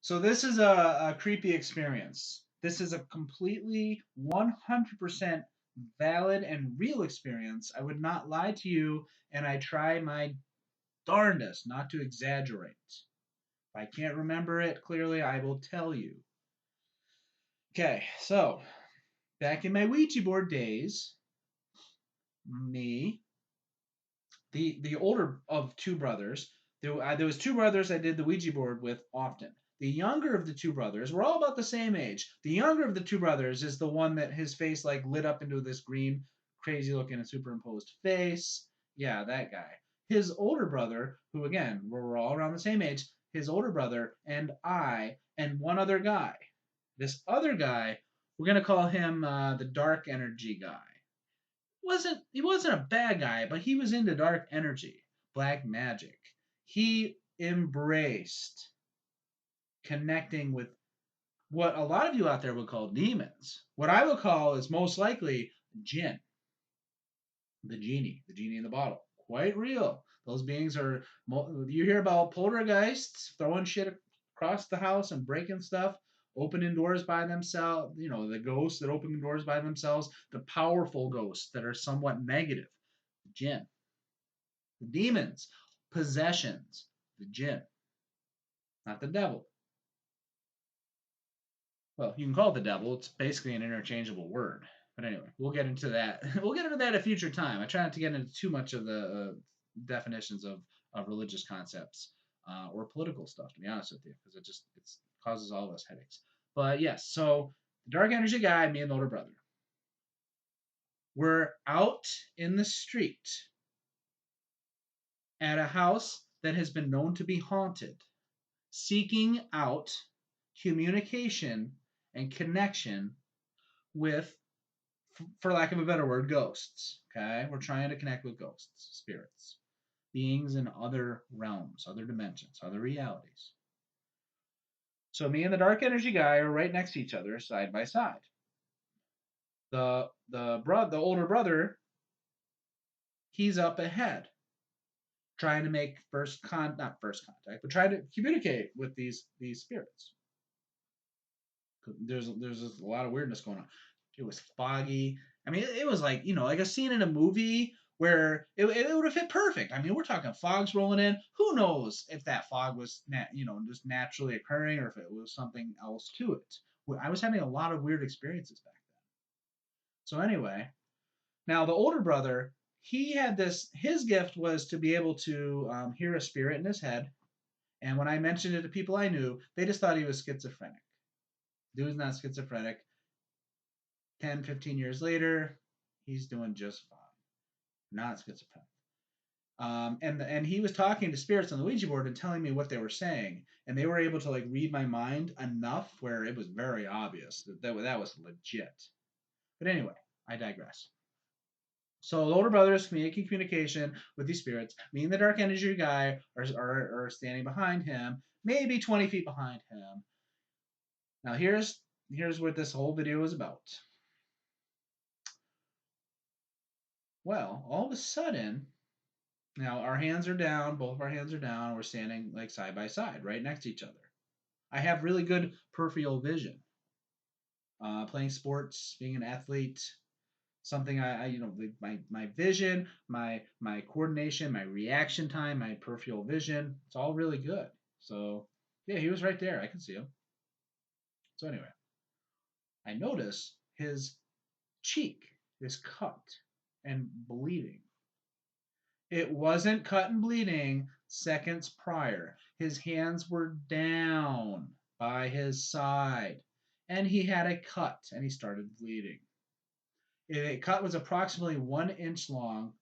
So this is a creepy experience. This is a completely 100% valid and real experience. I would not lie to you, and I try my darndest not to exaggerate. If I can't remember it clearly, I will tell you. Okay, so back in my Ouija board days, me, the older of two brothers, there was two brothers I did the Ouija board with often. The younger of the two brothers, we're all about the same age. The younger of the two brothers is the one that his face like lit up into this green, crazy looking superimposed face. Yeah, that guy. His older brother, who again, we're all around the same age, his older brother and I and one other guy. This other guy, we're gonna call him the dark energy guy. He wasn't a bad guy, but he was into dark energy, black magic. He embraced connecting with what a lot of you out there would call demons. What I would call is most likely jinn, the genie in the bottle. Quite real. Those beings are. You hear about poltergeists throwing shit across the house and breaking stuff, opening doors by themselves. You know, the ghosts that open doors by themselves, the powerful ghosts that are somewhat negative. Jinn. The demons, possessions, the jinn, not the devil. Well, you can call it the devil. It's basically an interchangeable word. But anyway, we'll get into that. We'll get into that at a future time. I try not to get into too much of the definitions of religious concepts or political stuff, to be honest with you, because it causes all of us headaches. But yes, so the dark energy guy, me and the older brother, we're out in the street at a house that has been known to be haunted, seeking out communication and connection with, for lack of a better word, ghosts. Okay? We're trying to connect with ghosts, spirits, beings in other realms, other dimensions, other realities. So me and the dark energy guy are right next to each other, side by side. The older brother, he's up ahead, trying to make not first contact, but trying to communicate with these spirits. There's a lot of weirdness going on. It was foggy. I mean, it was like like a scene in a movie where it would have fit perfect. I mean, we're talking fog's rolling in. Who knows if that fog was just naturally occurring or if it was something else to it. I was having a lot of weird experiences back then. So anyway, now the older brother, he had this. His gift was to be able to hear a spirit in his head. And when I mentioned it to people I knew, they just thought he was schizophrenic. Dude's not schizophrenic. 10, 15 years later, he's doing just fine. Not schizophrenic. And he was talking to spirits on the Ouija board and telling me what they were saying, and they were able to like read my mind enough where it was very obvious that was legit. But anyway, I digress. So the older brothers making communication with these spirits. Me and the dark energy guy are standing behind him, maybe 20 feet behind him. Now here's what this whole video is about. Well, all of a sudden, now our hands are down, both of our hands are down. We're standing like side by side, right next to each other. I have really good peripheral vision. Playing sports, being an athlete, something my vision, my coordination, my reaction time, my peripheral vision, it's all really good. So yeah, he was right there. I can see him. So anyway, I notice his cheek is cut and bleeding. It wasn't cut and bleeding seconds prior. His hands were down by his side, and he had a cut, and he started bleeding. The cut was approximately 1 inch long,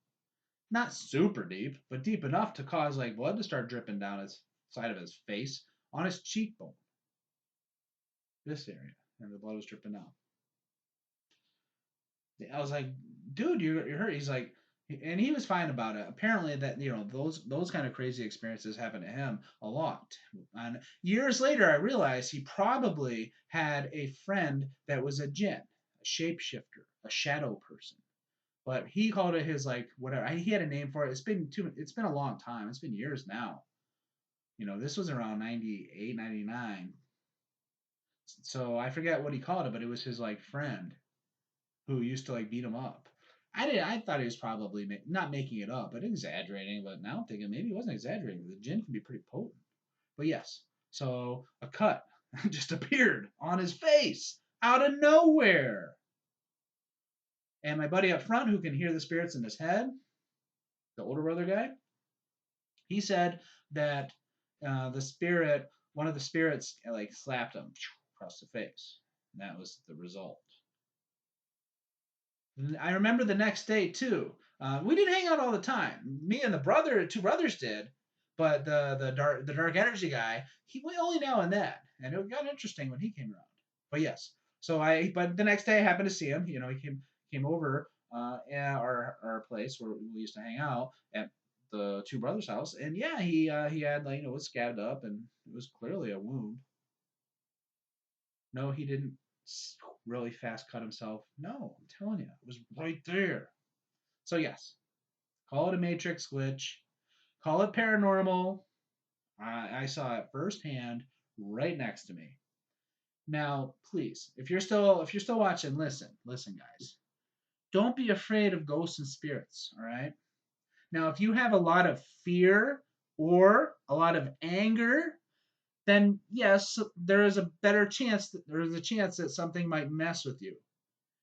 not super deep, but deep enough to cause like blood to start dripping down his side of his face on his cheekbone, this area, and the blood was dripping down. I was like, dude, you're hurt. He's like, and he was fine about it. Apparently, that those kind of crazy experiences happen to him a lot. And years later, I realized he probably had a friend that was a jinn, a shapeshifter, a shadow person. But he called it his like whatever. He had a name for it. It's been a long time. It's been years now. This was around 98, 99. So I forget what he called it, but it was his like friend who used to like beat him up. I thought he was probably not making it up, but exaggerating. But now I'm thinking maybe he wasn't exaggerating. The gin can be pretty potent. But yes, so a cut just appeared on his face out of nowhere. And my buddy up front, who can hear the spirits in his head, the older brother guy, he said that the spirit, one of the spirits, like slapped him across the face. And that was the result. I remember the next day too. We didn't hang out all the time. Me and two brothers did, but the dark energy guy, he went only now and then, and it got interesting when he came around. But yes, but the next day I happened to see him. You know, he came over at our place where we used to hang out at the two brothers' house, and yeah, he had like was scabbed up, and it was clearly a wound. No, he didn't really fast cut himself. No, I'm telling you, it was right there. So yes, call it a matrix glitch, call it paranormal. I saw it firsthand, right next to me. Now, please, if you're still watching, listen, guys. Don't be afraid of ghosts and spirits. All right. Now, if you have a lot of fear or a lot of anger, then yes, there is a chance that something might mess with you.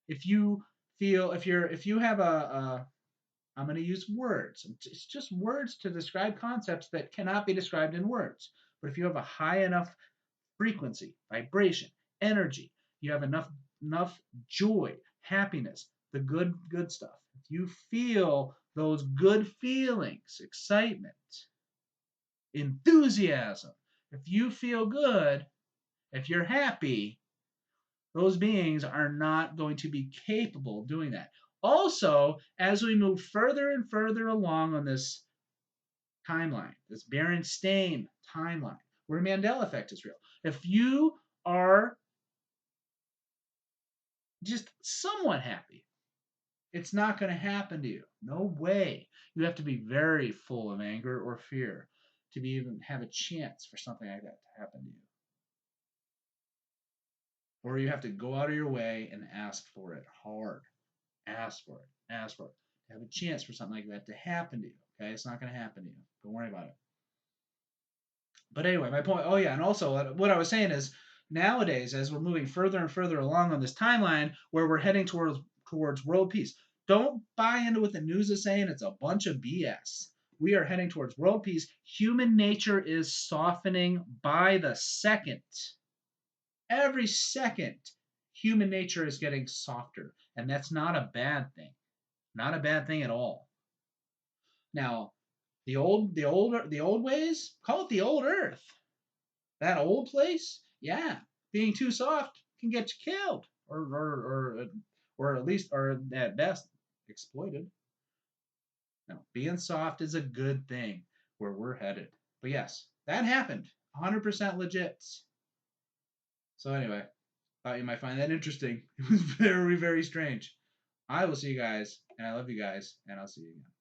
If you if you have a I'm going to use words. It's just words to describe concepts that cannot be described in words. But if you have a high enough frequency, vibration, energy, you have enough joy, happiness, the good stuff. If you feel those good feelings, excitement, enthusiasm, if you feel good, if you're happy, those beings are not going to be capable of doing that. Also, as we move further and further along on this timeline, this Berenstain timeline, where Mandela effect is real, if you are just somewhat happy, it's not going to happen to you. No way. You have to be very full of anger or fear to be even have a chance for something like that to happen to you. Or you have to go out of your way and ask for it hard. Ask for it. Ask for it. Have a chance for something like that to happen to you. Okay, it's not going to happen to you. Don't worry about it. But anyway, my point. Oh yeah, and also what I was saying is nowadays, as we're moving further and further along on this timeline, where we're heading towards world peace, don't buy into what the news is saying. It's a bunch of BS. We are heading towards world peace. Human nature is softening by the second. Every second, human nature is getting softer, and that's not a bad thing. Not a bad thing at all. Now, the old ways, call it the old earth. That old place, yeah, being too soft can get you killed, or at least, or at best, exploited. Now, being soft is a good thing where we're headed. But yes, that happened. 100% legit. So anyway, thought you might find that interesting. It was very, very strange. I will see you guys, and I love you guys, and I'll see you again.